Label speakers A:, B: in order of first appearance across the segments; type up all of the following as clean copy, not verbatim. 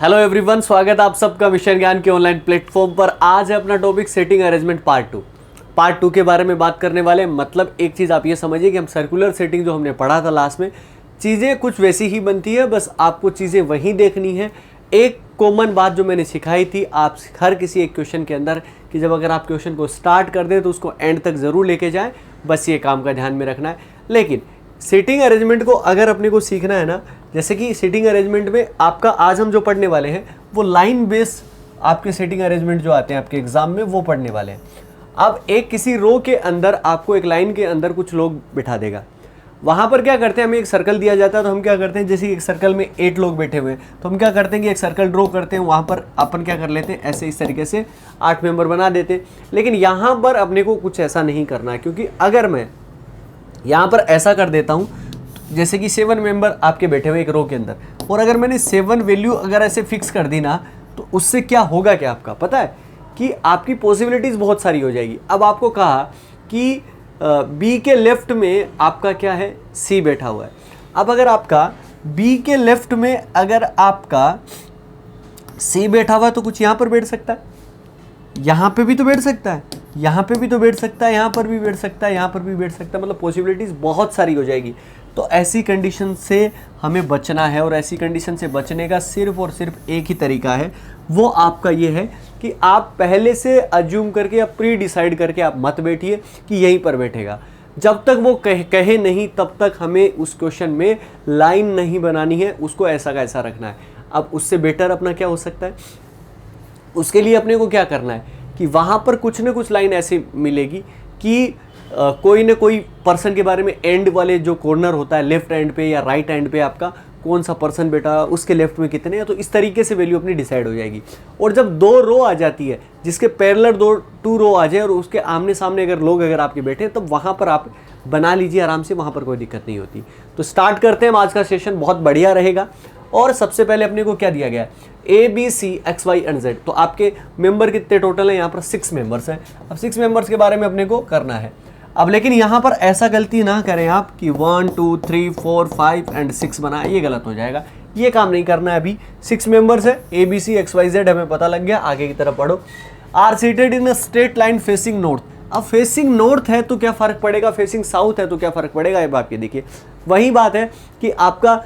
A: Hello everyone, स्वागत है आप सबका मिशन ज्ञान के ऑनलाइन प्लेटफॉर्म पर। आज है अपना topic setting arrangement part two के बारे में बात करने वाले हैं। मतलब एक चीज़ आप ये समझिए कि हम सर्कुलर सेटिंग जो हमने पढ़ा था लास्ट में, चीज़ें कुछ वैसी ही बनती है, बस आपको चीज़ें वहीं देखनी है। एक कॉमन बात जो मैंने सिखाई थी आप हर किसी एक क्वेश्चन के अंदर, कि जब अगर आप क्वेश्चन को स्टार्ट कर दें तो उसको एंड तक ज़रूर लेके जाएँ, बस ये काम का ध्यान में रखना है। लेकिन सीटिंग अरेंजमेंट को अगर अपने को सीखना है ना, जैसे कि सीटिंग अरेंजमेंट में आपका आज हम जो पढ़ने वाले हैं वो लाइन बेस आपके सीटिंग अरेंजमेंट जो आते हैं आपके एग्जाम में वो पढ़ने वाले हैं। अब एक किसी रो के अंदर आपको एक लाइन के अंदर कुछ लोग बिठा देगा। वहाँ पर क्या करते हैं, हमें एक सर्कल दिया जाता है तो हम क्या करते हैं, जैसे एक सर्कल में 8 लोग बैठे हुए हैं तो हम क्या करते हैं कि एक सर्कल ड्रॉ करते हैं, वहाँ पर अपन क्या कर लेते हैं, ऐसे इस तरीके से 8 मेंबर बना देते हैं। लेकिन यहाँ पर अपने को कुछ ऐसा नहीं करना है, क्योंकि अगर मैं यहाँ पर ऐसा कर देता हूँ जैसे कि 7 मेंबर आपके बैठे हुए एक रो के अंदर, और अगर मैंने 7 वैल्यू अगर ऐसे फिक्स कर दी ना, तो उससे क्या होगा, क्या आपका पता है कि आपकी पॉसिबिलिटीज़ बहुत सारी हो जाएगी। अब आपको कहा कि बी के लेफ्ट में आपका क्या है, सी बैठा हुआ है। अब अगर आपका बी के लेफ्ट में अगर आपका सी बैठा हुआ है तो कुछ यहाँ पर बैठ सकता है, यहाँ पे भी तो बैठ सकता है, यहाँ पे भी तो बैठ सकता है, यहाँ पर भी बैठ सकता है, यहाँ पर भी बैठ सकता है। मतलब पॉसिबिलिटीज़ बहुत सारी हो जाएगी। तो ऐसी कंडीशन से हमें बचना है, और ऐसी कंडीशन से बचने का सिर्फ और सिर्फ एक ही तरीका है, वो आपका ये है कि आप पहले से अज्यूम करके या प्री डिसाइड करके आप मत बैठिए कि यहीं पर बैठेगा। जब तक वो कहे नहीं तब तक हमें उस क्वेश्चन में लाइन नहीं बनानी है, उसको ऐसा का ऐसा रखना है। अब उससे बेटर अपना क्या हो सकता है, उसके लिए अपने को क्या करना है कि वहाँ पर कुछ ना कुछ लाइन ऐसी मिलेगी कि कोई ना कोई पर्सन के बारे में, एंड वाले जो कॉर्नर होता है लेफ्ट एंड पे या राइट एंड पे आपका कौन सा पर्सन बैठा, उसके लेफ्ट में कितने हैं, तो इस तरीके से वैल्यू अपनी डिसाइड हो जाएगी। और जब 2 रो आ जाती है जिसके पैरेलल 2 रो आ जाए और उसके आमने सामने अगर लोग अगर आपके बैठे तब वहाँ पर आप बना लीजिए आराम से, वहाँ पर कोई दिक्कत नहीं होती। तो स्टार्ट करते हैं, आज का सेशन बहुत बढ़िया रहेगा। और सबसे पहले अपने को क्या दिया गया है, ABC XY and Z। तो आपके मेंबर कितने टोटल हैं, यहाँ पर 6 मेंबर्स हैं। अब 6 मेंबर्स के बारे में अपने को करना है। अब लेकिन यहाँ पर ऐसा गलती ना करें आप कि 1 2 3 4 5 एंड 6 बनाए, ये गलत हो जाएगा। ये काम नहीं करना है। अभी 6 मेंबर्स है, ABC XY Z हमें पता लग गया। आगे की तरफ पढ़ो। Are seated in a straight line facing north. अब फेसिंग नॉर्थ है तो क्या फर्क पड़ेगा, फेसिंग साउथ है तो क्या फर्क पड़ेगा, ये बात ये देखिए। वही बात है कि आपका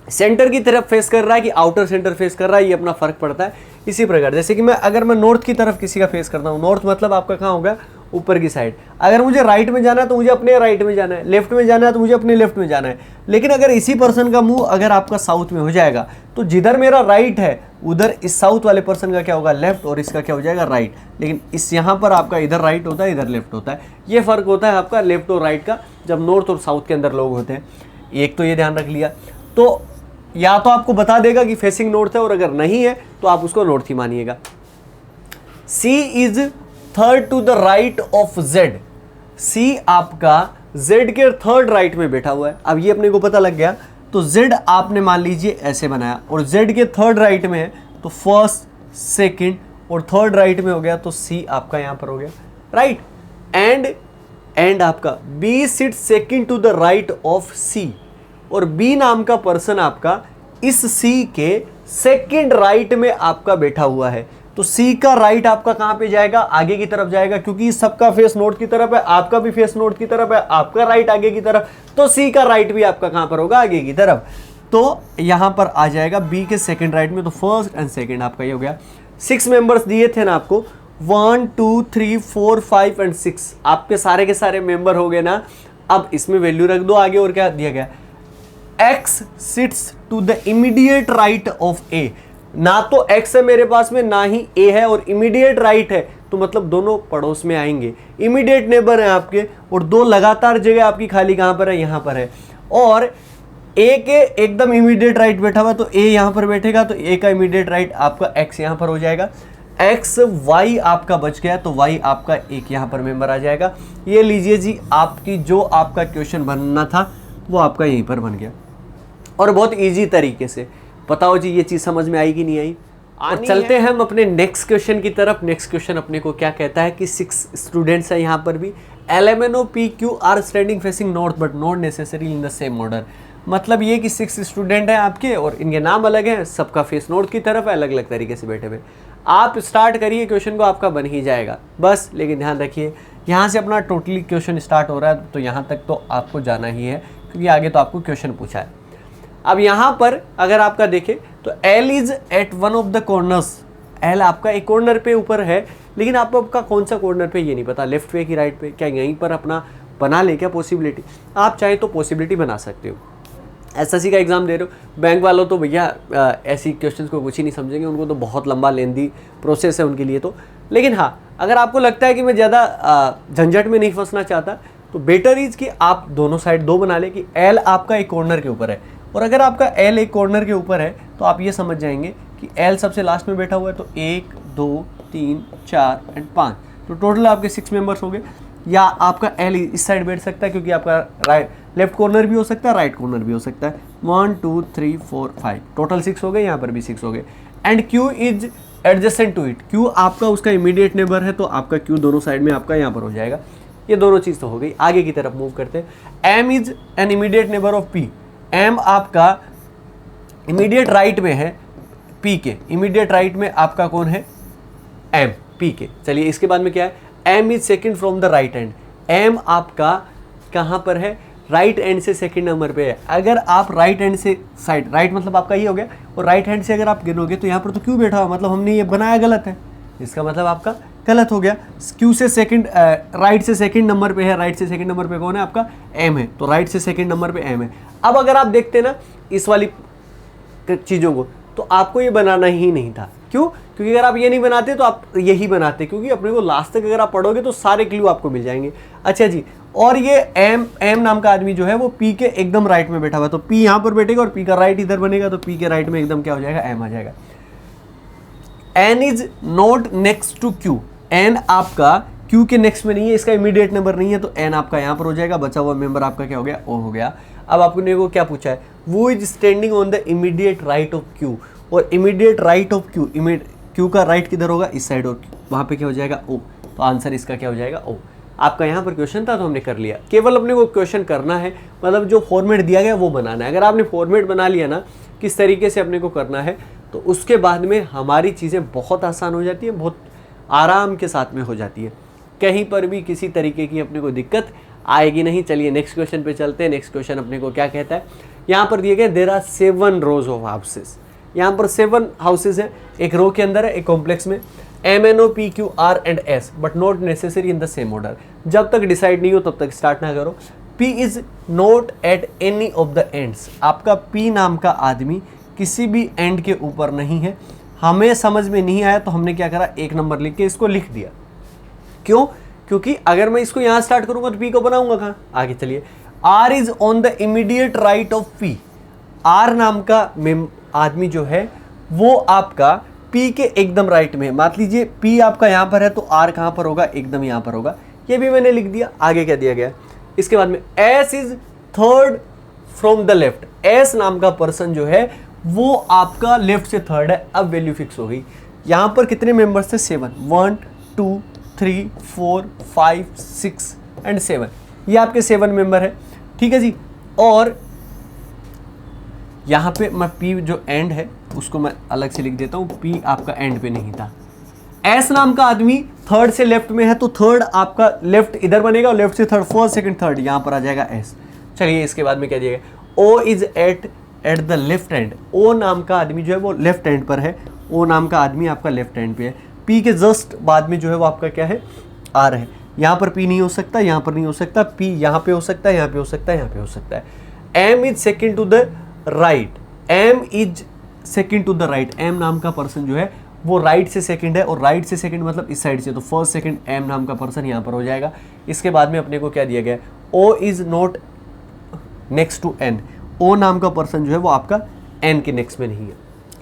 A: सेंटर की तरफ फेस कर रहा है कि आउटर सेंटर फेस कर रहा है, ये अपना फर्क पड़ता है। इसी प्रकार जैसे कि अगर मैं नॉर्थ की तरफ किसी का फेस करता हूँ, नॉर्थ मतलब आपका कहाँ होगा, ऊपर की साइड। अगर मुझे राइट में जाना है तो मुझे अपने राइट में जाना है, लेफ्ट में जाना है तो मुझे अपने लेफ्ट में जाना है। लेकिन अगर इसी पर्सन का मुंह अगर आपका साउथ में हो जाएगा तो जिधर मेरा राइट है उधर इस साउथ वाले पर्सन का क्या होगा, लेफ्ट, और इसका क्या हो जाएगा, राइट। लेकिन इस यहाँ पर आपका इधर राइट होता है, इधर लेफ्ट होता है। ये फर्क होता है आपका लेफ्ट और राइट का, जब नॉर्थ और साउथ के अंदर लोग होते हैं। एक तो ये ध्यान रख लिया। तो या तो आपको बता देगा कि फेसिंग नॉर्थ है, और अगर नहीं है तो आप उसको नॉर्थ ही मानिएगा। C is third to the right of Z. C आपका जेड के थर्ड राइट में बैठा हुआ है। अब ये अपने को पता लग गया, तो जेड आपने मान लीजिए ऐसे बनाया, और जेड के थर्ड राइट में है तो फर्स्ट, सेकंड और थर्ड राइट में हो गया, तो सी आपका यहां पर हो गया, राइट। एंड आपका B sit second to the right of C, और बी नाम का पर्सन आपका इस सी के सेकंड राइट में आपका बैठा हुआ है। तो सी का राइट आपका कहां पे जाएगा, आगे की तरफ जाएगा, क्योंकि सबका फेस नॉर्थ की तरफ है, आपका भी फेस नॉर्थ की तरफ है, आपका राइट आगे की तरफ, तो सी का राइट भी आपका कहां पर होगा, आगे की तरफ। तो यहां पर आ जाएगा बी के सेकंड राइट में, तो फर्स्ट एंड सेकंड आपका ये हो गया। 6 मेंबर्स दिए थे ना आपको, 1 2 3 4 5 एंड 6, आपके सारे के सारे मेंबर हो गए ना। अब इसमें वैल्यू रख दो आगे, और क्या दिया गया, X sits to the immediate right of A। ना तो X है मेरे पास में, ना ही A है, और इमीडिएट राइट है, तो मतलब दोनों पड़ोस में आएंगे, इमीडिएट नेबर है आपके, और 2 लगातार जगह आपकी खाली कहां पर है, यहां पर है। और A के एकदम इमीडिएट राइट बैठा हुआ, तो A यहां पर बैठेगा, तो A का इमीडिएट राइट आपका X यहां पर हो जाएगा। X Y आपका बच गया, तो Y आपका एक यहां पर मेंबर आ जाएगा। ये लीजिए जी, आपकी जो आपका क्वेश्चन बनना था वो आपका यहीं पर बन गया, और बहुत इजी तरीके से। बताओ जी, ये चीज़ समझ में आई कि नहीं आई? और चलते हैं हम अपने नेक्स्ट क्वेश्चन की तरफ। नेक्स्ट क्वेश्चन अपने को क्या कहता है कि 6 स्टूडेंट्स हैं यहाँ पर भी। LMNO PQ are standing facing north but not necessary in the same order. मतलब ये कि 6 स्टूडेंट हैं आपके और इनके नाम अलग हैं, सबका फेस नोट की तरफ है, अलग अलग तरीके से बैठे हुए। आप स्टार्ट करिए, क्वेश्चन को आपका बन ही जाएगा बस। लेकिन ध्यान रखिए यहाँ से अपना टोटली क्वेश्चन स्टार्ट हो रहा है, तो यहाँ तक तो आपको जाना ही है, क्योंकि आगे तो आपको क्वेश्चन पूछा है। अब यहाँ पर अगर आपका देखें तो L is at one of the corners, L आपका एक कॉर्नर पे ऊपर है, लेकिन आपको आपका कौन सा कॉर्नर पे ये नहीं पता, लेफ्ट पे कि राइट पे। क्या यहीं पर अपना बना ले क्या पॉसिबिलिटी? आप चाहे तो पॉसिबिलिटी बना सकते हो। एसएससी का एग्जाम दे रहे हो, बैंक वालों तो भैया ऐसी क्वेश्चंस को कुछ ही नहीं समझेंगे, उनको तो बहुत लंबा लेंदी प्रोसेस है उनके लिए तो। लेकिन हाँ, अगर आपको लगता है कि मैं ज़्यादा झंझट में नहीं फंसना चाहता, तो बेटर इज कि आप दोनों साइड दो बना ले कि L आपका एक कॉर्नर के ऊपर है, और अगर आपका L एक कॉर्नर के ऊपर है तो आप ये समझ जाएंगे कि L सबसे लास्ट में बैठा हुआ है, तो 1 2 3 4 एंड 5, तो टोटल आपके 6 मेंबर्स हो गए। या आपका L इस साइड बैठ सकता है, क्योंकि आपका लेफ्ट कॉर्नर भी हो सकता है, राइट कॉर्नर भी हो सकता है। 1 2 3 4 5 टोटल 6 हो गए, यहाँ पर भी 6 हो गए। And Q is adjacent to it, Q आपका उसका इमीडिएट नेबर है, तो आपका Q दोनों साइड में आपका यहाँ पर हो जाएगा। ये दोनों चीज़ तो हो गई। आगे की तरफ मूव करते हैं। M is an immediate neighbour of P, M आपका इमीडिएट राइट में है P के, इमीडिएट राइट में आपका कौन है? M, P के। चलिए इसके बाद में क्या है? M is second from the right hand, M आपका कहाँ पर है? राइट हैंड से सेकंड नंबर पे है। अगर आप राइट हैंड से साइड, राइट मतलब आपका ये हो गया, और राइट हैंड से अगर आप गिनोगे तो यहाँ पर तो क्यों बैठा हुआ, मतलब हमने ये बनाया गलत है, इसका मतलब आपका गलत हो गया। क्यू से सेकंड, राइट से सेकंड नंबर पे है, राइट से सेकंड नंबर पे कौन है? आपका M है, तो राइट से सेकंड नंबर पे M है। अब अगर आप देखते ना इस वाली चीज़ों को, तो आपको ये बनाना ही नहीं था। क्यों? क्योंकि अगर आप ये नहीं बनाते तो आप यही बनाते, क्योंकि अपने को लास्ट तक अगर आप पढ़ोगे तो सारे क्लू आपको मिल जाएंगे। अच्छा जी, और ये M नाम का आदमी जो है वो P के एकदम राइट में बैठा हुआ, तो P यहाँ पर बैठेगा और P का राइट इधर बनेगा, तो P के राइट में एकदम क्या हो जाएगा? M आ जाएगा। N is not next to Q, N आपका Q के नेक्स्ट में नहीं है, इसका इमीडिएट नंबर नहीं है, तो N आपका यहाँ पर हो जाएगा। बचा हुआ मेंबर आपका क्या हो गया? O हो गया। अब आपने को क्या पूछा है? वो is standing on the immediate right of Q, और immediate right of Q, Q का राइट किधर होगा? इस साइड, और वहाँ पे क्या हो जाएगा? O, तो आंसर इसका क्या हो जाएगा? O। आपका यहाँ पर क्वेश्चन था तो हमने कर लिया। केवल अपने को क्वेश्चन करना है, मतलब जो फॉर्मेट दिया गया वो बनाना है। अगर आपने फॉर्मेट बना लिया ना किस तरीके से अपने को करना है, तो उसके बाद में हमारी चीज़ें बहुत आसान हो जाती है, बहुत आराम के साथ में हो जाती है, कहीं पर भी किसी तरीके की अपने को दिक्कत आएगी नहीं। चलिए नेक्स्ट क्वेश्चन पे चलते हैं। नेक्स्ट क्वेश्चन अपने को क्या कहता है? यहाँ पर दिए गए there are 7 rows of houses, यहाँ पर 7 हाउसेज हैं, एक रो के अंदर है, एक कॉम्प्लेक्स में। MNO PQ R and S but not necessary in the same order. जब तक डिसाइड नहीं हो तब तक स्टार्ट ना करो। P is not at any of the ends, आपका P नाम का आदमी किसी भी एंड के ऊपर नहीं है। हमें समझ में नहीं आया तो हमने क्या करा? 1 नंबर लिख के इसको लिख दिया। क्यों? क्योंकि अगर मैं इसको यहाँ स्टार्ट करूंगा तो P को बनाऊंगा कहाँ? आगे चलिए। R is on the immediate right of P, R नाम का आदमी जो है वो आपका P के एकदम राइट में है। मान लीजिए P आपका यहाँ पर है तो R कहाँ पर होगा? एकदम यहाँ पर होगा। ये भी मैंने लिख दिया। आगे क्या दिया गया? इसके बाद में S is third from the left, S नाम का पर्सन जो है वो आपका लेफ्ट से थर्ड है। अब वैल्यू फिक्स हो गई। यहाँ पर कितने मेंबर्स थे? 7, 1 2 3 4 5 6 एंड 7, ये आपके 7 मेंबर है। ठीक है जी। और यहाँ पे मैं P जो एंड है उसको मैं अलग से लिख देता हूँ, P आपका एंड पे नहीं था। S नाम का आदमी थर्ड से लेफ्ट में है, तो थर्ड आपका लेफ्ट इधर बनेगा और लेफ्ट से थर्ड, फर्स्ट सेकंड थर्ड यहाँ पर आ जाएगा S। चलिए इसके बाद में क्या दिया गया? O is at the left hand, O नाम का आदमी जो है वो लेफ्ट हैंड पर है, O नाम का आदमी आपका लेफ्ट हैंड पे है। P के जस्ट बाद में जो है वो आपका क्या है? R है। यहाँ पर P नहीं हो सकता, यहाँ पर नहीं हो सकता, P यहाँ पे हो सकता है, यहाँ पे हो सकता है, यहाँ पे हो सकता है। M is second to the right, M is second to the right, M नाम का पर्सन जो है वो राइट से सेकंड है, और राइट से सेकंड मतलब इस साइड से, तो फर्स्ट सेकंड M नाम का पर्सन यहाँ पर हो जाएगा। इसके बाद में अपने को क्या दिया गया? O is not next to N, O नाम का पर्सन जो है वो आपका N के नेक्स्ट में नहीं है।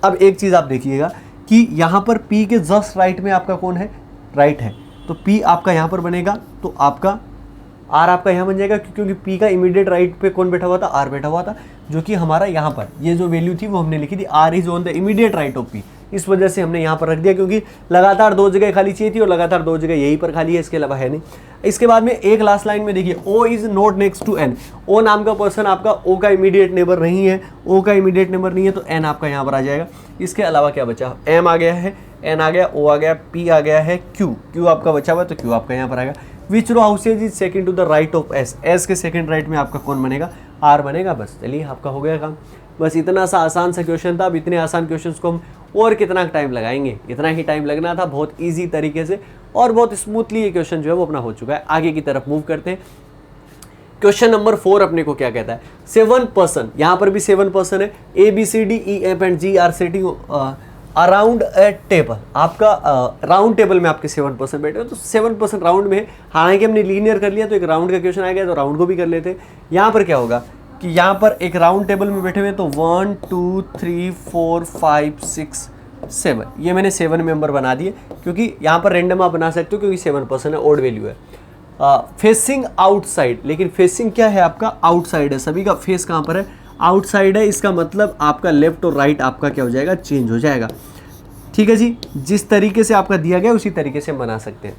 A: अब एक चीज़ आप देखिएगा कि यहाँ पर P के जस्ट राइट में आपका कौन है? राइट है, तो P आपका यहाँ पर बनेगा, तो आपका R आपका यहाँ बन जाएगा, क्योंकि P का इमीडिएट राइट पे कौन बैठा हुआ था? R बैठा हुआ था, जो कि हमारा यहाँ पर ये जो वैल्यू थी वो हमने लिखी थी, R is on the immediate right of P, इस वजह से हमने यहाँ पर रख दिया, क्योंकि लगातार 2 जगह खाली चाहिए थी और लगातार 2 जगह यहीं पर खाली है, इसके अलावा है नहीं। इसके बाद में एक लास्ट लाइन में देखिए, O is not next to N. O नाम का पर्सन आपका ओ का इमीडिएट नेबर नहीं है, ओ का इमीडिएट नेबर नहीं है, तो एन आपका यहाँ पर आ जाएगा। इसके अलावा क्या बचा, एम आ गया है, एन आ गया, ओ आ गया, पी आ गया है, क्यू, क्यू आपका बचा हुआ है, तो क्यू आपका यहाँ पर आएगा। Which row houses is second to the right of S, S के सेकंड राइट में आपका कौन बनेगा, आर बनेगा। बस चलिए आपका हो गया काम। बस इतना सा आसान सा क्वेश्चन था। अब इतने आसान क्वेश्चंस को हम और कितना टाइम लगाएंगे, इतना ही टाइम लगना था, बहुत ईजी तरीके से और बहुत स्मूथली ये क्वेश्चन जो है वो अपना हो चुका है। आगे की तरफ मूव करते हैं। क्वेश्चन नंबर 4 अपने को क्या कहता है, 7 पर्सन, यहाँ पर भी 7 पर्सन है, A B C D E F and G are sitting around a table. आपका राउंड टेबल में आपके 7 पर्सन बैठे हो, तो 7 पर्सन राउंड में है। हालांकि हमने लीनियर कर लिया तो एक राउंड का क्वेश्चन आएगा, तो राउंड को भी कर लेते हैं। यहाँ पर क्या होगा कि यहाँ पर एक राउंड टेबल में बैठे हुए हैं, तो 1 2 3 4 5 6 7, ये मैंने 7 मेंबर बना दिए, क्योंकि यहाँ पर रैंडम आप बना सकते हो, क्योंकि 7 पर्सन है, ऑड वैल्यू है। फेसिंग आउटसाइड, लेकिन फेसिंग क्या है आपका, आउटसाइड है। सभी का फेस कहाँ पर है, आउटसाइड है। इसका मतलब आपका लेफ्ट और राइट आपका क्या हो जाएगा, चेंज हो जाएगा। ठीक है जी, जिस तरीके से आपका दिया गया उसी तरीके से हम बना सकते हैं।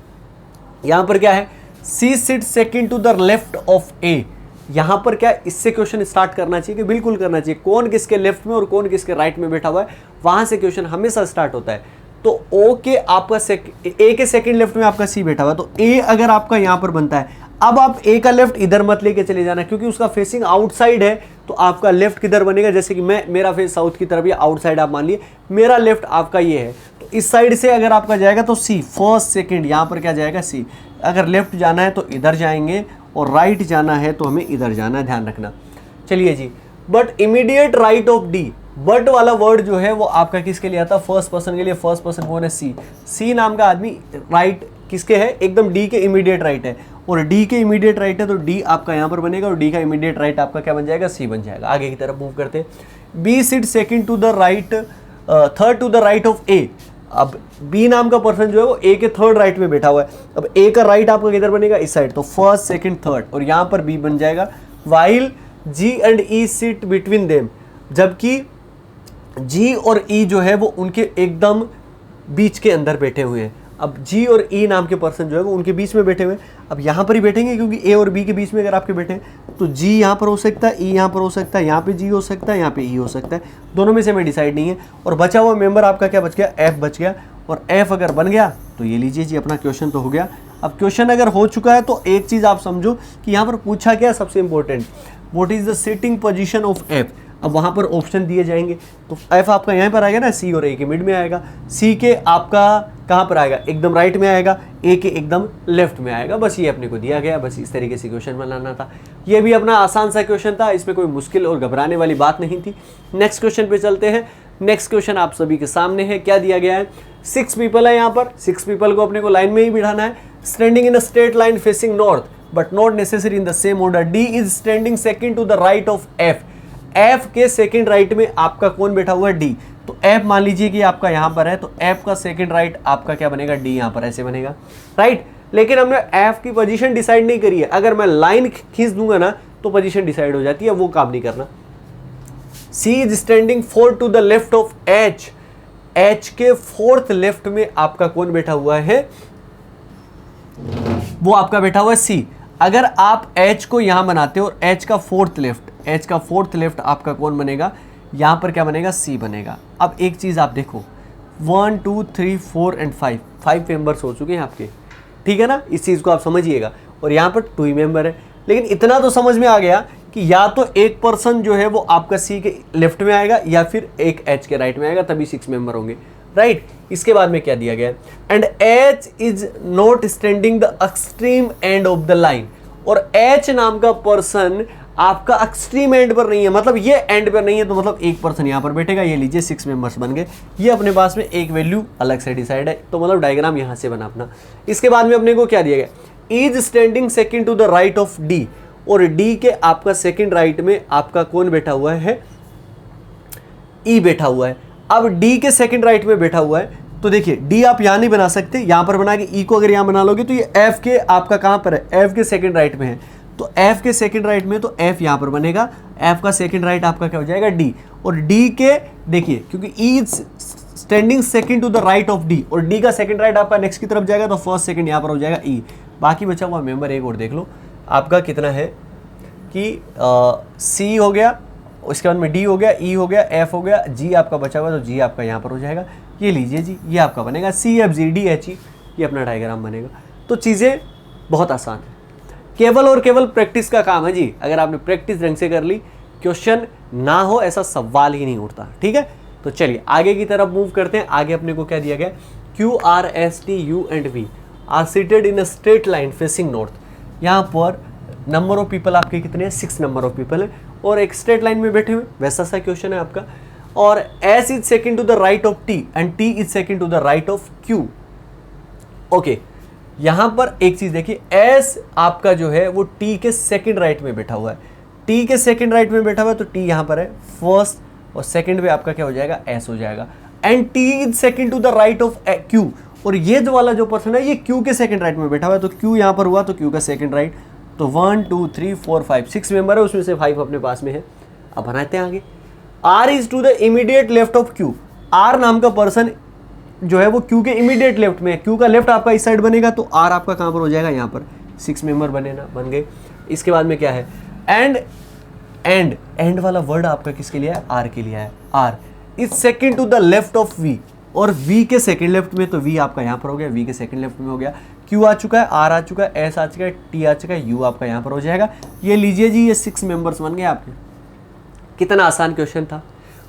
A: यहाँ पर क्या है, C sit second to the left of A. यहाँ पर क्या, इससे क्वेश्चन स्टार्ट करना चाहिए कि बिल्कुल करना चाहिए। कौन किसके लेफ्ट में और कौन किसके राइट में बैठा हुआ है, वहां से क्वेश्चन हमेशा स्टार्ट होता है। तो ओ के आपका ए के सेकंड लेफ्ट में आपका सी बैठा हुआ है, तो ए अगर आपका यहाँ पर बनता है, अब आप ए का लेफ्ट इधर मत लेके चले जाना, क्योंकि उसका फेसिंग आउटसाइड है। तो आपका लेफ्ट किधर बनेगा, जैसे कि मेरा फेस साउथ की तरफ, या आउटसाइड आप मान लिए, मेरा लेफ्ट आपका ये है, तो इस साइड से अगर आपका जाएगा तो सी, फर्स्ट सेकंड, यहाँ पर क्या जाएगा सी। अगर लेफ्ट जाना है तो इधर जाएंगे और राइट जाना है तो हमें इधर जाना है, ध्यान रखना। चलिए जी, but immediate right of D, but वाला वर्ड जो है वो आपका किसके लिए आता है, फर्स्ट पर्सन के लिए। फर्स्ट पर्सन कौन है, सी। सी नाम का आदमी राइट किसके है, एकदम डी के इमीडिएट राइट है, और डी के इमीडिएट राइट है, तो डी आपका यहाँ पर बनेगा, और डी का इमीडिएट राइट आपका क्या बन जाएगा, सी बन जाएगा। आगे की तरफ मूव करते हैं। B sit second to the right, third to the right of A. अब बी नाम का पर्सन जो है वो ए के थर्ड राइट में बैठा हुआ है। अब ए का राइट आपका किधर बनेगा, इस साइड, तो फर्स्ट सेकंड थर्ड, और यहाँ पर बी बन जाएगा। While G and E sit between them, जबकि जी और ई जो है वो उनके एकदम बीच के अंदर बैठे हुए हैं। अब जी और ई नाम के पर्सन जो है वो उनके बीच में बैठे हुए हैं। अब यहाँ पर ही बैठेंगे, क्योंकि ए और बी के बीच में अगर आपके बैठे हैं, तो जी यहाँ पर हो सकता है, ई यहाँ पर हो सकता है, यहाँ पे जी हो सकता है, यहाँ पे ई हो सकता है, दोनों में से हमें डिसाइड नहीं है। और बचा हुआ मेंबर आपका क्या बच गया, एफ बच गया, और एफ अगर बन गया तो ये लीजिए जी, अपना क्वेश्चन तो हो गया। अब क्वेश्चन अगर हो चुका है तो एक चीज़ आप समझो कि यहाँ पर पूछा क्या, सबसे important, what is the sitting position of F. अब वहाँ पर ऑप्शन दिए जाएंगे, तो एफ आपका यहाँ पर आएगा ना, सी और ए के मिड में आएगा, सी के आपका कहाँ पर आएगा, एकदम राइट में आएगा, ए के एकदम लेफ्ट में आएगा। बस ये अपने को दिया गया, बस इस तरीके से क्वेश्चन बनाना था। ये भी अपना आसान सा क्वेश्चन था, इसमें कोई मुश्किल और घबराने वाली बात नहीं थी। नेक्स्ट क्वेश्चन पे चलते हैं। नेक्स्ट क्वेश्चन आप सभी के सामने है, क्या दिया गया है, 6 पीपल है यहाँ पर, 6 पीपल को अपने को लाइन में ही बिठाना है। Standing in a straight line facing north but not necessary in the same order. D is standing second to the right of F. F के सेकंड राइट में आपका कौन बैठा हुआ है, डी। तो एफ मान लीजिए कि आपका यहाँ पर है, तो एफ का सेकंड राइट आपका क्या बनेगा, डी, यहाँ पर ऐसे बनेगा, राइट। लेकिन हमने एफ की पोजीशन डिसाइड नहीं करी है। अगर मैं लाइन खींच दूंगा ना तो पोजीशन डिसाइड हो जाती है, वो काम नहीं करना। C is standing 4 to the left of H. H के 4th लेफ्ट में आपका कौन बैठा हुआ है, वो आपका बैठा हुआ है सी। अगर आप एच को यहां बनाते हो और एच का 4th लेफ्ट, एच का 4th लेफ्ट आपका कौन बनेगा, यहां पर क्या बनेगा, सी बनेगा। अब एक चीज आप देखो, 1 2 3 4 एंड 5 मेंबर्स हो चुके हैं आपके, ठीक है ना, इस चीज को आप समझिएगा। और यहां पर 2 ही मेंबर है, लेकिन इतना तो समझ में आ गया कि या तो एक पर्सन जो है वो आपका सी के लेफ्ट में आएगा या फिर एक एच के राइट में आएगा, तभी 6 मेंबर होंगे, राइट। इसके बाद में क्या दिया गया है, and H is not standing the extreme end of the line. और एच नाम का पर्सन आपका एक्सट्रीम एंड पर नहीं है, मतलब ये एंड पर नहीं है, तो मतलब एक पर्सन यहाँ पर बैठेगा। ये लीजिए 6 मेंबर्स बन गए। ये अपने पास में एक वैल्यू अलग से डिसाइड है, तो मतलब डायग्राम यहाँ से बना अपना। इसके बाद में अपने को क्या दिया गया, is standing second to the right of D. और डी के आपका सेकंड राइट में आपका कौन बैठा हुआ है, ई बैठा हुआ है। अब डी के सेकंड राइट में बैठा हुआ है, तो देखिए डी आप यहां नहीं बना सकते, यहां पर बना के ई को अगर यहां बना लोगे तो ये एफ के आपका कहां पर है, एफ के सेकंड राइट में है। तो एफ के सेकंड राइट में, तो एफ यहां पर बनेगा, एफ का सेकंड राइट आपका क्या हो जाएगा, डी। और डी के देखिए, क्योंकि E standing second to the right of D, और डी का सेकंड राइट आपका नेक्स्ट की तरफ जाएगा तो फर्स्ट सेकंड यहाँ पर हो जाएगा ई। बाकी बचा हुआ मेंबर एक और देख लो आपका कितना है कि सी हो गया, उसके बाद में डी हो गया, ई हो गया, एफ हो गया, जी आपका बचा हुआ, तो जी आपका यहाँ पर हो जाएगा। ये लीजिए जी, ये आपका बनेगा C F G D H E, ये अपना डायग्राम बनेगा। तो चीज़ें बहुत आसान है, केवल और केवल प्रैक्टिस का काम है जी। अगर आपने प्रैक्टिस ढंग से कर ली, क्वेश्चन ना हो ऐसा सवाल ही नहीं उठता। ठीक है, तो चलिए आगे की तरफ मूव करते हैं। आगे अपने को क्या दिया गया, Q R S T U and V are seated in a straight line facing north. यहाँ पर नंबर ऑफ पीपल आपके कितने हैं, 6 नंबर ऑफ पीपल है और एक स्ट्रेट लाइन में बैठे हुए, वैसा सा क्वेश्चन है आपका। और S is second to the right of T and T is second to the right of Q. Okay, यहां पर एक चीज देखिए, एस आपका जो है वो टी के सेकंड राइट में बैठा हुआ है, टी के सेकंड राइट में बैठा हुआ है, तो टी यहां पर है फर्स्ट, और सेकंड पे आपका क्या हो जाएगा, एस हो जाएगा। And T is second to the right of Q, और ये जो वाला जो पर्सन है ये क्यू के सेकंड राइट में बैठा हुआ है, तो क्यू यहां पर हुआ तो क्यू का सेकंड राइट। तो 1 2 3 4 5 6 मेंबर है, उसमें से 5 अपने पास में है। अब बनाते हैं आगे। R is to the immediate left of Q, R नाम का पर्सन जो है वो क्यू के इमीडिएट लेफ्ट में है, क्यू का लेफ्ट आपका इस साइड बनेगा, तो आर आपका कहां पर हो जाएगा, यहाँ पर 6 मेंबर बन गए। इसके बाद में क्या है, एंड वाला वर्ड आपका किसके लिए है, आर के लिए है। R is second to the left of V, और वी के सेकंड लेफ्ट में, तो वी आपका यहाँ पर हो गया, वी के सेकंड लेफ्ट में हो गया। क्यू आ चुका है, आर आ चुका है, एस आ चुका है, टी आ चुका है, यू आपका यहाँ पर हो जाएगा। ये लीजिए जी, ये 6 मेंबर्स बन गए आपके। कितना आसान क्वेश्चन था,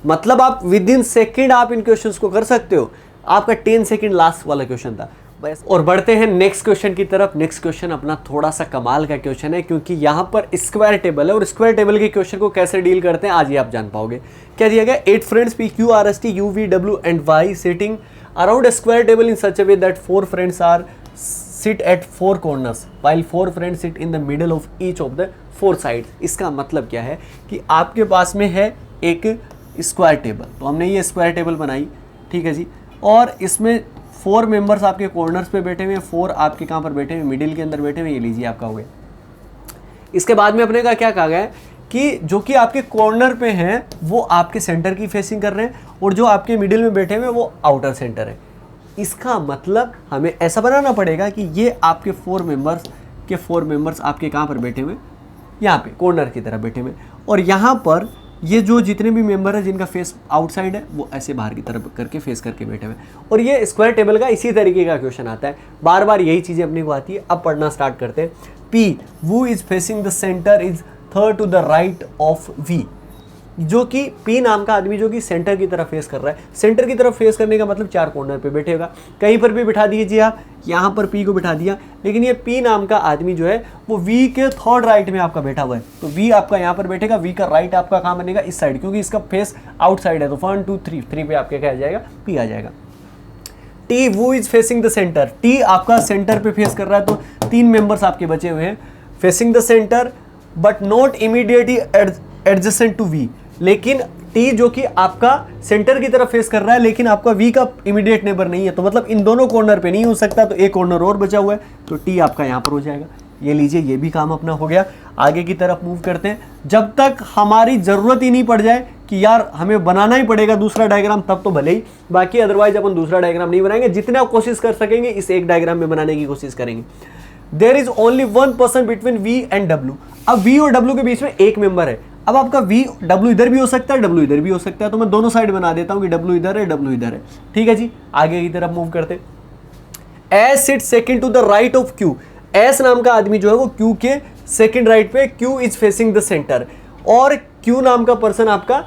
A: मतलब आप विद इन सेकेंड आप इन क्वेश्चंस को कर सकते हो। आपका 10 सेकेंड लास्ट वाला क्वेश्चन था बस। और बढ़ते हैं नेक्स्ट क्वेश्चन की तरफ। नेक्स्ट क्वेश्चन अपना थोड़ा सा कमाल का क्वेश्चन है, क्योंकि यहाँ पर स्क्वायर टेबल है, और स्क्वायर टेबल के क्वेश्चन को कैसे डील करते हैं आज ही आप जान पाओगे। क्या दिया गया, 8 friends P Q R S T U V W and Y sitting around a square table in such a way that 4 friends are sit at 4 corners while 4 friends sit in the middle of each of the 4 sides। इसका मतलब क्या है कि आपके पास में है एक square table, तो हमने ये स्क्वायर टेबल बनाई, ठीक है जी, और इसमें 4 मेंबर्स आपके कॉर्नर्स पे बैठे हुए हैं, 4 आपके कहाँ पर बैठे हुए, मिडिल के अंदर बैठे हुए, ये लीजिए आपका हो गया। इसके बाद में अपने का क्या कहा गया है कि जो कि आपके कॉर्नर पे हैं वो आपके सेंटर की फेसिंग कर रहे हैं, और जो आपके मिडिल में बैठे हुए वो आउटर सेंटर है। इसका मतलब हमें ऐसा बनाना पड़ेगा कि ये आपके 4 मेंबर्स आपके कहाँ पर बैठे हुए, यहाँ पे कॉर्नर की तरफ बैठे हुए, और यहाँ पर ये जो जितने भी मेंबर है जिनका फेस आउटसाइड है वो ऐसे बाहर की तरफ करके फेस करके बैठे हुए। और ये स्क्वायर टेबल का इसी तरीके का क्वेश्चन आता है, बार बार यही चीज़ें अपने को आती है। अब पढ़ना स्टार्ट करते हैं। P who is facing the centre is third to the right of V, जो कि पी नाम का आदमी जो कि सेंटर की तरफ फेस कर रहा है। सेंटर की तरफ फेस करने का मतलब 4 कॉर्नर पे बैठेगा, कहीं पर भी बिठा दीजिए आप, यहाँ पर पी को बिठा दिया, लेकिन ये पी नाम का आदमी जो है वो वी के थर्ड राइट में आपका बैठा हुआ है, तो वी आपका यहाँ पर बैठेगा, वी का राइट आपका कहाँ बनेगा, इस साइड, क्योंकि इसका फेस आउटसाइड है, तो 1 2 3 पे आपके क्या आ जाएगा, पी आ जाएगा। T who is facing the centre, T आपका सेंटर पे फेस कर रहा है, तो 3 मेंबर्स आपके बचे हुए हैं facing the centre but not immediately adjacent to V, लेकिन टी जो कि आपका सेंटर की तरफ फेस कर रहा है लेकिन आपका वी का इमीडिएट नेबर नहीं है, तो मतलब इन दोनों कॉर्नर पे नहीं हो सकता, तो एक कॉर्नर और बचा हुआ है, तो टी आपका यहाँ पर हो जाएगा। ये लीजिए, ये भी काम अपना हो गया। आगे की तरफ मूव करते हैं। जब तक हमारी ज़रूरत ही नहीं पड़ जाए कि यार हमें बनाना ही पड़ेगा दूसरा डायग्राम, तब तो भले ही, बाकी अदरवाइज अपन दूसरा डायग्राम नहीं बनाएंगे, जितना कोशिश कर सकेंगे इस एक डायग्राम में बनाने की कोशिश करेंगे। There is only 1 person between V and W, अब वी और डब्ल्यू के बीच में एक मेंबर है। अब आपका वी डब्ल्यू इधर भी हो सकता है, डब्ल्यू इधर भी हो सकता है, तो मैं दोनों साइड बना देता हूं कि डब्ल्यू इधर है, डब्ल्यू इधर है, ठीक है जी। आगे की तरफ मूव करते। S sit second to the right of Q, S नाम का आदमी जो है वो क्यू के सेकंड राइट पे, Q is facing the centre, और क्यू नाम का पर्सन आपका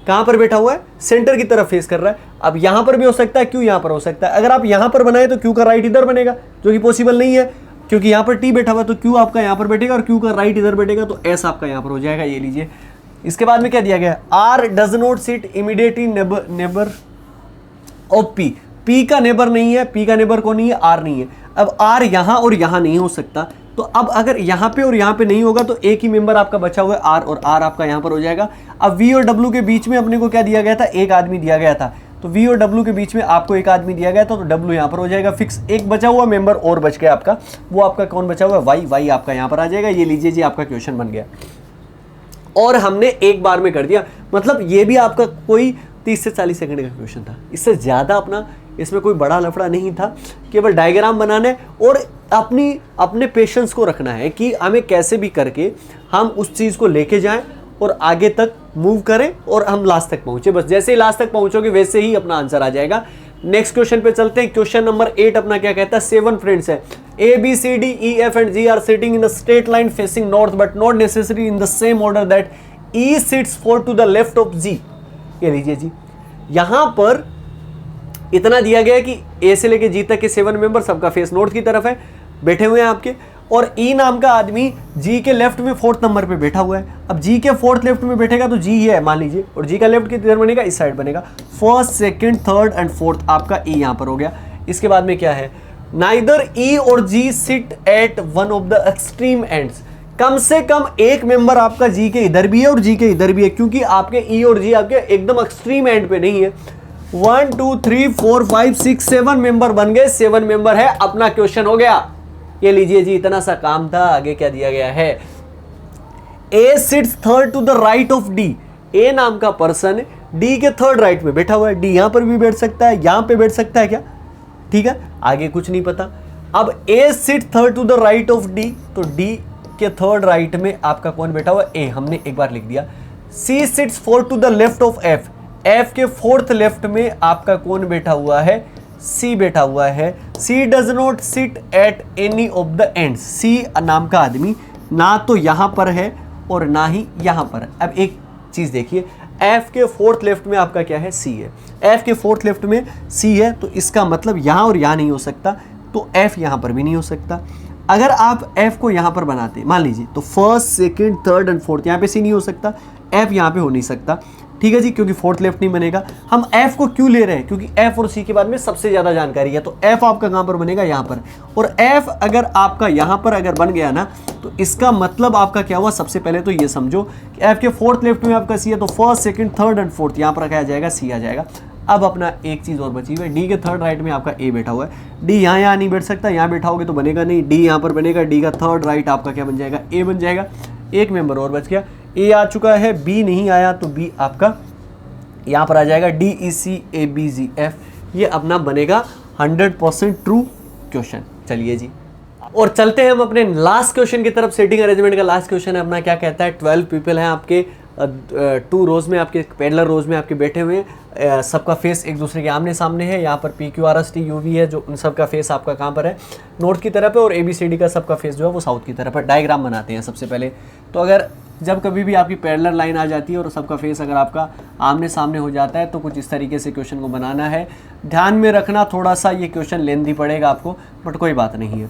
A: कहां पर बैठा हुआ है, सेंटर की तरफ फेस कर रहा है। अब यहां पर भी हो सकता है, क्यू यहां पर हो सकता है। अगर आप यहां पर बनाए तो क्यू का राइट इधर बनेगा, जो कि पॉसिबल नहीं है, क्योंकि यहाँ पर टी बैठा हुआ है, तो क्यू आपका यहाँ पर बैठेगा और क्यू का राइट इधर बैठेगा, तो एस आपका यहाँ पर हो जाएगा। ये लीजिए। इसके बाद में क्या दिया गया, R does not sit immediately neighbour of P, P का नेबर नहीं है, पी का नेबर कौन नहीं है, आर नहीं है। अब आर यहाँ और यहाँ नहीं हो सकता, तो अब अगर यहाँ पे और यहाँ पे नहीं होगा तो एक ही मेंबर आपका बचा हुआ है आर, और आर आपका यहाँ पर हो जाएगा। अब वी और डब्ल्यू के बीच में अपने को क्या दिया गया था, एक आदमी दिया गया था, तो वी और डब्ल्यू के बीच में आपको एक आदमी दिया गया था, तो डब्ल्यू यहाँ पर हो जाएगा फिक्स। एक बचा हुआ मेंबर और बच गया आपका, वो आपका कौन बचा हुआ है, वाई, वाई आपका यहाँ पर आ जाएगा। ये लीजिए जी, आपका क्वेश्चन बन गया, और हमने एक बार में कर दिया। मतलब ये भी आपका कोई 30 से 40 सेकंड का क्वेश्चन था, इससे ज़्यादा अपना इसमें कोई बड़ा लफड़ा नहीं था। केवल डायग्राम बनाना है और अपने पेशेंस को रखना है कि हमें कैसे भी करके हम उस चीज़ को लेके जाएं और आगे तक मूव करें और हम लास्ट तक पहुंचे। बस जैसे ही लास्ट तक पहुंचोगे वैसे ही अपना आंसर आ जाएगा। नेक्स्ट क्वेश्चन पे चलते हैं। क्वेश्चन नंबर 8 अपना क्या कहता है, 7 फ्रेंड्स है, A B C D E F and G are sitting in a straight line facing north but not necessarily in the same order that E sits 4 to the left of G। ये लीजिए जी, यहां पर इतना दिया गया है कि A से लेके G तक के 7 मेंबर, सबका फेस नॉर्थ की तरफ है, बैठे हुए हैं आपके, और E नाम का आदमी G के लेफ्ट में 4th नंबर पे बैठा हुआ है। अब G के 4th लेफ्ट में बैठेगा तो G ही है मान लीजिए, और G का लेफ्ट किधर बनेगा, इस साइड बनेगा। 1st, 2nd, 3rd and 4th आपका E यहाँ पर हो गया। इसके बाद में क्या है, नाइदर E और G sit at one of the extreme ends. कम से कम एक मेंबर आपका G के इधर भी है और G के इधर भी है, क्योंकि आपके E और G आपके एकदम एक्सट्रीम एंड पे नहीं है। 1 2 3 4 5 6 7 मेंबर बन गए, 7 मेंबर है, अपना क्वेश्चन हो गया। ये लीजिए जी, इतना सा काम था। आगे क्या दिया गया है, A sits 3rd to the right of D। A नाम का पर्सन D के 3rd राइट में बैठा हुआ है। D यहां पर भी बैठ सकता है, यहां पे बैठ सकता है क्या, ठीक है, आगे कुछ नहीं पता। अब A sit 3rd to the right of D, तो D के 3rd राइट में आपका कौन बैठा हुआ है, A, हमने एक बार लिख दिया। C sits 4 to the left of F, F के 4th लेफ्ट में आपका कौन बैठा हुआ है, C बैठा हुआ है। C does not sit at any of the ends. C नाम का आदमी ना तो यहां पर है और ना ही यहां पर है। अब एक चीज देखिए, F के 4th लेफ्ट में आपका क्या है, C है। F के 4th लेफ्ट में C है, तो इसका मतलब यहां और यहां नहीं हो सकता, तो F यहां पर भी नहीं हो सकता। अगर आप F को यहां पर बनाते मान लीजिए, तो 1st, 2nd, 3rd and 4th यहां पे C नहीं हो सकता, F यहां पे हो नहीं सकता, ठीक है जी, क्योंकि 4th लेफ्ट नहीं बनेगा। हम F को क्यों ले रहे हैं, क्योंकि F और C के बारे में सबसे ज्यादा जानकारी है, तो F आपका कहां पर बनेगा, यहां पर। और F अगर आपका यहां पर अगर बन गया ना, तो इसका मतलब आपका क्या हुआ, सबसे पहले तो ये समझो कि F के 4th लेफ्ट में आपका C है, तो 1st, 2nd, 3rd and 4th यहां पर रखा जाएगा, C आ जाएगा। अब अपना एक चीज और बची हुई है, D के 3rd राइट में आपका A बैठा हुआ है। D यहाँ नहीं बैठ सकता, यहाँ बैठाओगे तो बनेगा नहीं, D यहाँ पर बनेगा, D का 3rd राइट आपका क्या बन जाएगा, A बन जाएगा। एक मेंबर और बच गया, A आ चुका है, B नहीं आया, तो B आपका यहाँ पर आ जाएगा, D E C A B G F। ये अपना बनेगा 100% ट्रू क्वेश्चन। चलिए जी, और चलते हैं हम अपने लास्ट क्वेश्चन की तरफ। सेटिंग अरेंजमेंट का लास्ट क्वेश्चन है अपना, क्या कहता है, 12 पीपल हैं आपके 2 रोज में, आपके पैरेलल रोज में आपके बैठे हुए हैं, सबका फेस एक दूसरे के आमने सामने है। यहाँ पर P Q R S T U V है, जो उन सबका फेस आपका कहाँ पर है, नॉर्थ की तरफ है, और A B C D का सबका फेस जो है वो साउथ की तरफ है। डायग्राम बनाते हैं सबसे पहले। तो अगर जब कभी भी आपकी पैरेलल लाइन आ जाती है और सबका फेस अगर आपका आमने सामने हो जाता है, तो कुछ इस तरीके से क्वेश्चन को बनाना है। ध्यान में रखना, थोड़ा सा ये क्वेश्चन लेंथी पड़ेगा आपको, बट कोई बात नहीं है।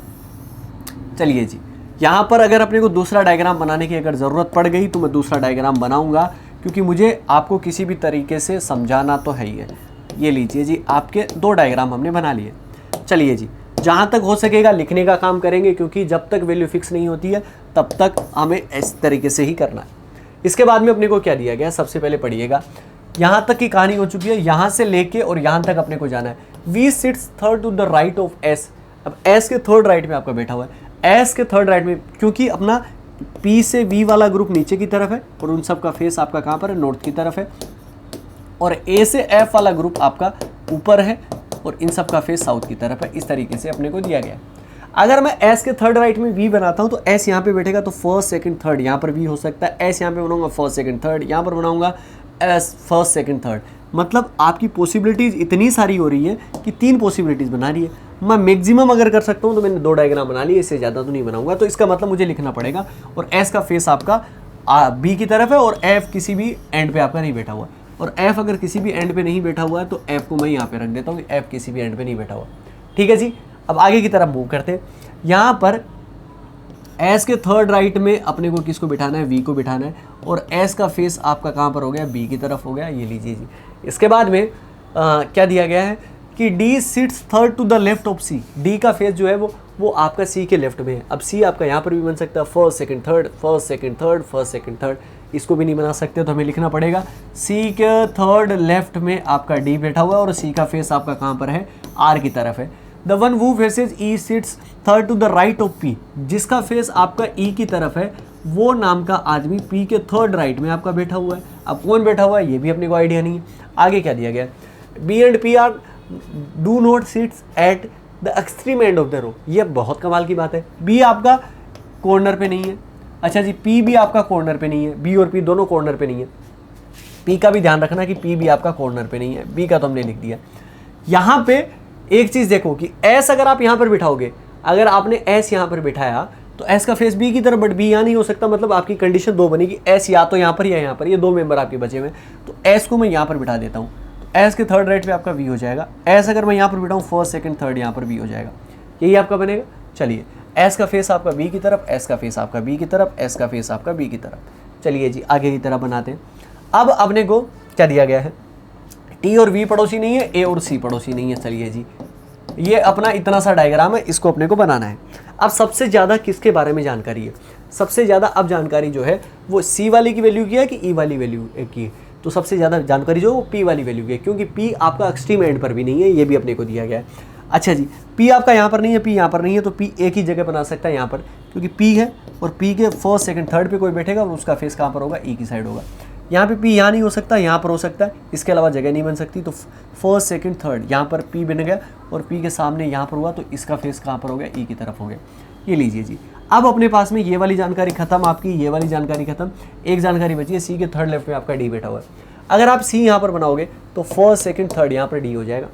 A: चलिए जी, यहाँ पर अगर अपने को दूसरा डायग्राम बनाने की अगर ज़रूरत पड़ गई तो मैं दूसरा डायग्राम बनाऊंगा, क्योंकि मुझे आपको किसी भी तरीके से समझाना तो है ही है। ये लीजिए जी, आपके 2 डायग्राम हमने बना लिए। चलिए जी, जहाँ तक हो सकेगा लिखने का काम करेंगे, क्योंकि जब तक वैल्यू फिक्स नहीं होती है तब तक हमें इस तरीके से ही करना है। इसके बाद में अपने को क्या दिया गया, सबसे पहले पढ़िएगा, यहाँ तक की कहानी हो चुकी है, यहाँ से लेके और यहाँ तक अपने को जाना है। V sits 3rd to the right of S। अब S के 3rd राइट में आपका बैठा हुआ है, S के 3rd राइट में, क्योंकि अपना P से V वाला ग्रुप नीचे की तरफ है और उन सब का फेस आपका कहाँ पर है, नॉर्थ की तरफ है, और A से F वाला ग्रुप आपका ऊपर है और इन सब का फेस साउथ की तरफ है। इस तरीके से अपने को दिया गया। अगर मैं S के 3rd राइट में V बनाता हूं, तो S यहाँ पे बैठेगा, तो 1st, 2nd, 3rd यहाँ पर V हो सकता है। S यहाँ पे बनाऊंगा 1st, 2nd, 3rd, यहाँ पर बनाऊंगा S 1st, 2nd, 3rd। मतलब आपकी पॉसिबिलिटीज़ इतनी सारी हो रही है कि 3 पॉसिबिलिटीज़ बना रही है। मैं मैक्सिमम अगर कर सकता हूँ तो मैंने 2 डायग्राम बना लिए, इससे ज़्यादा तो नहीं बनाऊंगा। तो इसका मतलब मुझे लिखना पड़ेगा, और S का फेस आपका B की तरफ है, और F किसी भी एंड पे आपका नहीं बैठा हुआ, और F अगर किसी भी एंड पे नहीं बैठा हुआ है तो F को मैं यहाँ पे रख देता हूँ, F किसी भी एंड पे नहीं बैठा हुआ। ठीक है जी, अब आगे की तरफ मूव करते हैं। यहाँ पर S के 3rd राइट में अपने को किसको बिठाना है, V को बिठाना है, और S का फेस आपका कहाँ पर हो गया, B की तरफ हो गया। ये लीजिए जी, इसके बाद में क्या दिया गया है कि D sits 3rd to the left of C। D का फेस जो है वो आपका C के लेफ्ट में है। अब C आपका यहाँ पर भी बन सकता है 1st, 2nd, 3rd, 1st, 2nd, 3rd, 1st, 2nd, 3rd। इसको भी नहीं बना सकते, तो हमें लिखना पड़ेगा C के 3rd लेफ्ट में आपका D बैठा हुआ है, और C का फेस आपका कहाँ पर है, R की तरफ है। The one who faces E sits 3rd to the right of P। जिसका फेस आपका E की तरफ है वो नाम का आदमी पी के थर्ड राइट में आपका बैठा हुआ है। अब कौन बैठा हुआ है ये भी अपने को आइडिया नहीं है। आगे क्या दिया गया है, B and P are do not sits at the extreme end of the row. ये बहुत कमाल की बात है, बी आपका कॉर्नर पे नहीं है। अच्छा जी, पी भी आपका कॉर्नर पे नहीं है, बी और पी दोनों कॉर्नर पे नहीं है। पी का भी ध्यान रखना कि पी भी आपका कॉर्नर पे नहीं है, बी का तो हमने लिख दिया। यहाँ पे एक चीज़ देखो कि एस अगर आप यहाँ पर बिठाओगे, अगर आपने एस यहाँ पर बिठाया तो एस का फेस बी की तरफ, बट बी यहाँ नहीं हो सकता, मतलब आपकी कंडीशन दो बनेगी, एस या तो यहाँ पर या यहाँ पर, ये दो मेंबर आपके बचे हुए। तो एस को मैं यहाँ पर बिठा देता हूँ, तो एस के थर्ड राइट पे आपका वी हो जाएगा। एस अगर मैं यहाँ पर बिठाऊँ, फर्स्ट सेकंड थर्ड यहाँ पर वी हो जाएगा, यही आपका बनेगा। चलिए, एस का फेस आपका बी की तरफ, एस का फेस आपका बी की तरफ, एस का फेस आपका बी की तरफ। चलिए जी, आगे की तरफ बनाते हैं। अब अपने को क्या दिया गया है, टी और वी पड़ोसी नहीं है, ए और सी पड़ोसी नहीं है। चलिए जी, ये अपना इतना सा डायग्राम है, इसको अपने को बनाना है। अब सबसे ज़्यादा किसके बारे में जानकारी है, सबसे ज़्यादा अब जानकारी जो है वो सी वाली की वैल्यू की है कि ई वाली वैल्यू की है। तो सबसे ज़्यादा जानकारी जो है वो पी वाली वैल्यू की है, क्योंकि पी आपका एक्सट्रीम एंड पर भी नहीं है, ये भी अपने को दिया गया है। अच्छा जी, पी आपका यहाँ पर नहीं है, पी यहाँ पर नहीं है, तो पी एक ही जगह बना सकता है यहाँ पर, क्योंकि पी है और पी के फर्स्ट सेकंड थर्ड पे कोई बैठेगा और उसका फेस कहाँ पर होगा, ई की साइड होगा। यहाँ पे पी यहाँ नहीं हो सकता, यहाँ पर हो सकता है, इसके अलावा जगह नहीं बन सकती। तो फर्स्ट सेकंड थर्ड यहाँ पर पी बन गया और पी के सामने यहाँ पर हुआ, तो इसका फेस कहाँ पर हो गया, ई की तरफ हो गया। ये लीजिए जी, अब अपने पास में ये वाली जानकारी खत्म आपकी, ये वाली जानकारी खत्म, एक जानकारी बची है, सी के थर्ड लेफ्ट में आपका डी बैठा हुआ है। अगर आप सी यहाँ पर बनाओगे तो फर्स्ट सेकंड थर्ड यहाँ पर डी हो जाएगा।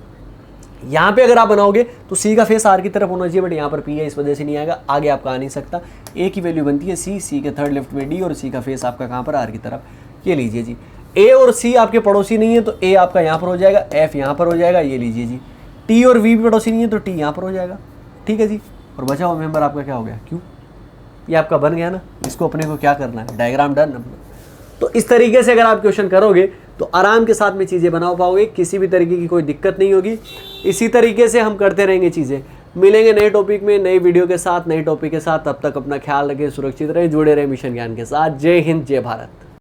A: यहाँ पे अगर आप बनाओगे तो सी का फेस आर की तरफ होना चाहिए, बट यहाँ पर पी है, इस वजह से नहीं आएगा, आगे आपका आ नहीं सकता। ए की वैल्यू बनती है सी, सी के थर्ड लेफ्ट में डी और सी का फेस आपका कहाँ पर, आर की तरफ। ये लीजिए जी, ए और सी आपके पड़ोसी नहीं है, तो ए आपका यहाँ पर हो जाएगा, एफ यहाँ पर हो जाएगा। ये लीजिए जी, टी और वी भी पड़ोसी नहीं है, तो टी यहाँ पर हो जाएगा। ठीक है जी, और बचा हुआ मेंबर आपका क्या हो गया, क्यों, ये आपका बन गया ना। इसको अपने को क्या करना है, डायग्राम डन। तो इस तरीके से अगर आप क्वेश्चन करोगे तो आराम के साथ में चीज़ें बना पाओगे, किसी भी तरीके की कोई दिक्कत नहीं होगी। इसी तरीके से हम करते रहेंगे चीज़ें। मिलेंगे नए टॉपिक में, नई वीडियो के साथ, नए टॉपिक के साथ। तब तक अपना ख्याल रखें, सुरक्षित रहे, जुड़े रहे मिशन ज्ञान के साथ। जय हिंद, जय भारत।